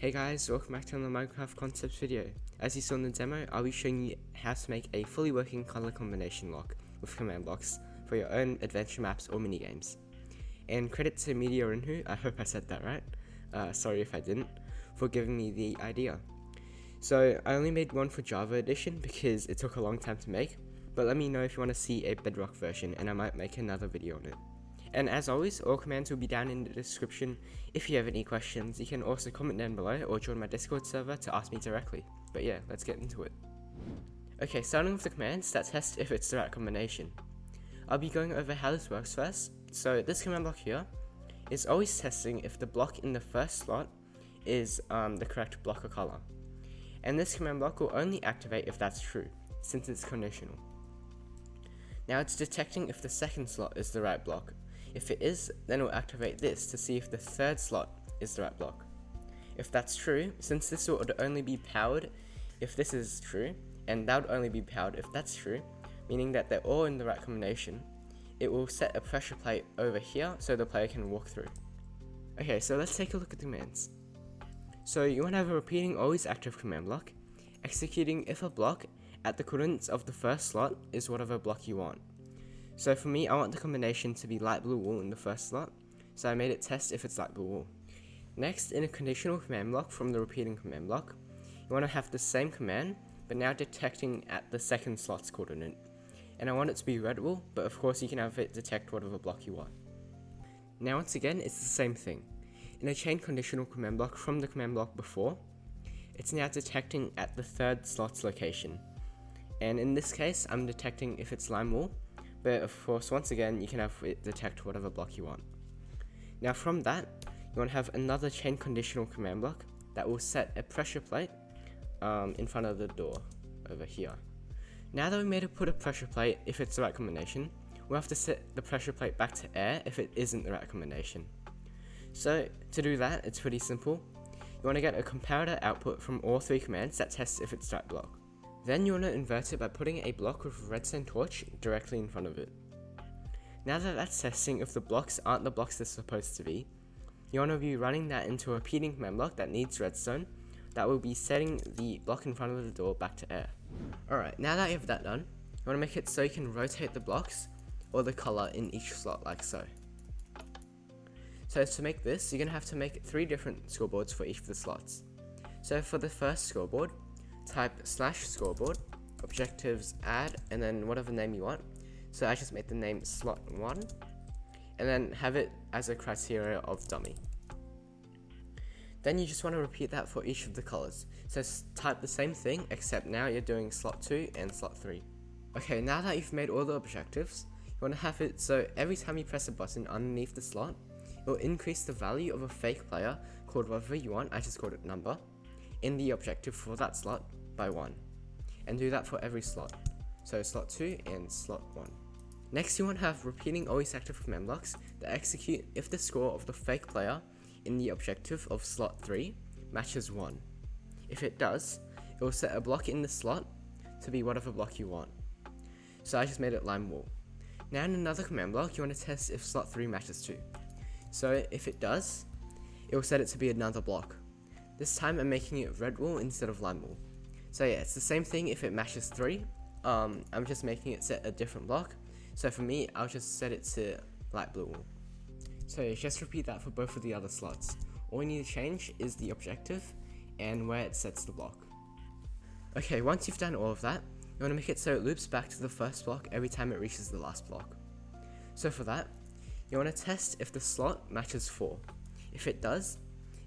Hey guys, welcome back to another Minecraft concepts video. As you saw in the demo, I'll be showing you how to make a fully working color combination lock with command blocks for your own adventure maps or minigames. And credit to Media Renhu, I hope I said that right, sorry if I didn't, for giving me the idea. So I only made one for Java edition because it took a long time to make, but let me know if you want to see a Bedrock version and I might make another video on it. And as always, all commands will be down in the description. If you have any questions, you can also comment down below or join my Discord server to ask me directly. But yeah, let's get into it. Okay, starting with the commands that test if it's the right combination. I'll be going over how this works first. So this command block here is always testing if the block in the first slot is the correct block or color. And this command block will only activate if that's true, since it's conditional. Now it's detecting if the second slot is the right block. If it is, then it will activate this to see if the third slot is the right block. If that's true, since this would only be powered if this is true, and that would only be powered if that's true, meaning that they're all in the right combination, it will set a pressure plate over here so the player can walk through. Okay, so let's take a look at the commands. So you want to have a repeating always active command block, executing if a block at the coordinates of the first slot is whatever block you want. So for me, I want the combination to be light blue wool in the first slot, so I made it test if it's light blue wool. Next, in a conditional command block from the repeating command block, you want to have the same command, but now detecting at the second slot's coordinate. And I want it to be red wool, but of course you can have it detect whatever block you want. Now once again, it's the same thing. In a chain conditional command block from the command block before, it's now detecting at the third slot's location. And in this case, I'm detecting if it's lime wool, but of course, once again, you can have it detect whatever block you want. Now from that, you want to have another chain conditional command block that will set a pressure plate in front of the door over here. Now that we made it put a pressure plate if it's the right combination, we'll have to set the pressure plate back to air if it isn't the right combination. So to do that, it's pretty simple. You want to get a comparator output from all three commands that tests if it's the right block. Then you want to invert it by putting a block with a redstone torch directly in front of it. Now that that's testing if the blocks aren't the blocks they're supposed to be, you want to be running that into a repeating command block that needs redstone that will be setting the block in front of the door back to air. Alright, now that you have that done, you want to make it so you can rotate the blocks or the color in each slot like so. So to make this, you're going to have to make 3 different scoreboards for each of the slots. So for the first scoreboard, type /scoreboard, objectives add, and then whatever name you want. So I just made the name slot1, and then have it as a criteria of dummy. Then you just want to repeat that for each of the colors. So type the same thing, except now you're doing slot 2 and slot 3. Okay, now that you've made all the objectives, you want to have it so every time you press a button underneath the slot, it will increase the value of a fake player called whatever you want, I just called it number, in the objective for that slot by 1, and do that for every slot, so slot 2 and slot 1. Next, you want to have repeating always active command blocks that execute if the score of the fake player in the objective of slot 3 matches 1. If it does, it will set a block in the slot to be whatever block you want. So I just made it lime wool. Now in another command block, you want to test if slot 3 matches 2. So if it does, it will set it to be another block. This time I'm making it red wool instead of lime wool. So yeah, it's the same thing if it matches 3. I'm just making it set a different block. So for me, I'll just set it to light blue wool. So just repeat that for both of the other slots. All you need to change is the objective and where it sets the block. Okay, once you've done all of that, you want to make it so it loops back to the first block every time it reaches the last block. So for that, you want to test if the slot matches 4. If it does,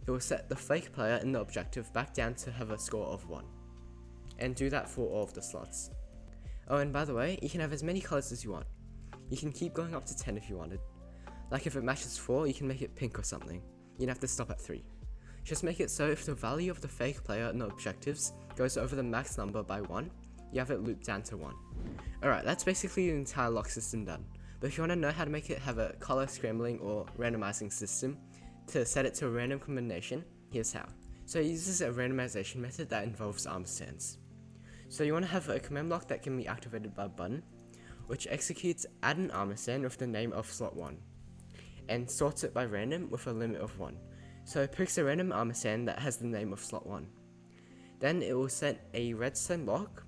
it will set the fake player in the objective back down to have a score of 1. And do that for all of the slots. Oh, and by the way, you can have as many colors as you want. You can keep going up to 10 if you wanted. Like if it matches 4, you can make it pink or something. You'd have to stop at 3. Just make it so if the value of the fake player in the objectives goes over the max number by 1, you have it looped down to 1. Alright, that's basically the entire lock system done. But if you want to know how to make it have a color scrambling or randomizing system to set it to a random combination, here's how. So it uses a randomization method that involves ampersands. So you want to have a command block that can be activated by a button, which executes add an ampersand with the name of slot 1, and sorts it by random with a limit of 1. So it picks a random armor stand that has the name of slot 1. Then it will set a redstone block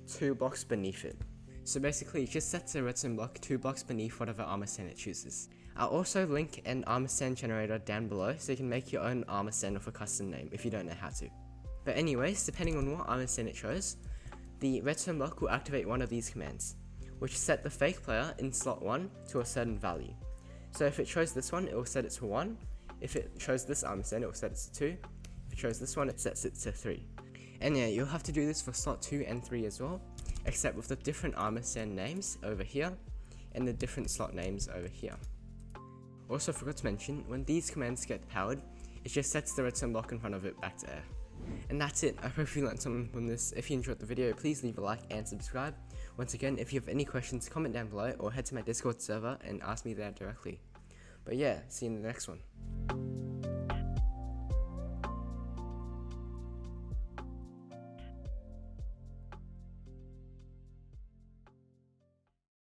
2 blocks beneath it. So basically it just sets a redstone block 2 blocks beneath whatever armor stand it chooses. I'll also link an armor stand generator down below so you can make your own armor stand with a custom name if you don't know how to. But anyways, depending on what armor stand it chose, the redstone block will activate one of these commands, which set the fake player in slot 1 to a certain value. So if it chose this one, it will set it to 1. If it chose this armor stand, it will set it to 2. If it chose this one, it sets it to 3. And yeah, you'll have to do this for slot 2 and 3 as well, except with the different armor stand names over here, and the different slot names over here. Also forgot to mention, when these commands get powered, it just sets the redstone block in front of it back to air. And that's it. I hope you learned something from this. If you enjoyed the video, please leave a like and subscribe. Once again, if you have any questions, comment down below or head to my Discord server and ask me there directly. But yeah, see you in the next one.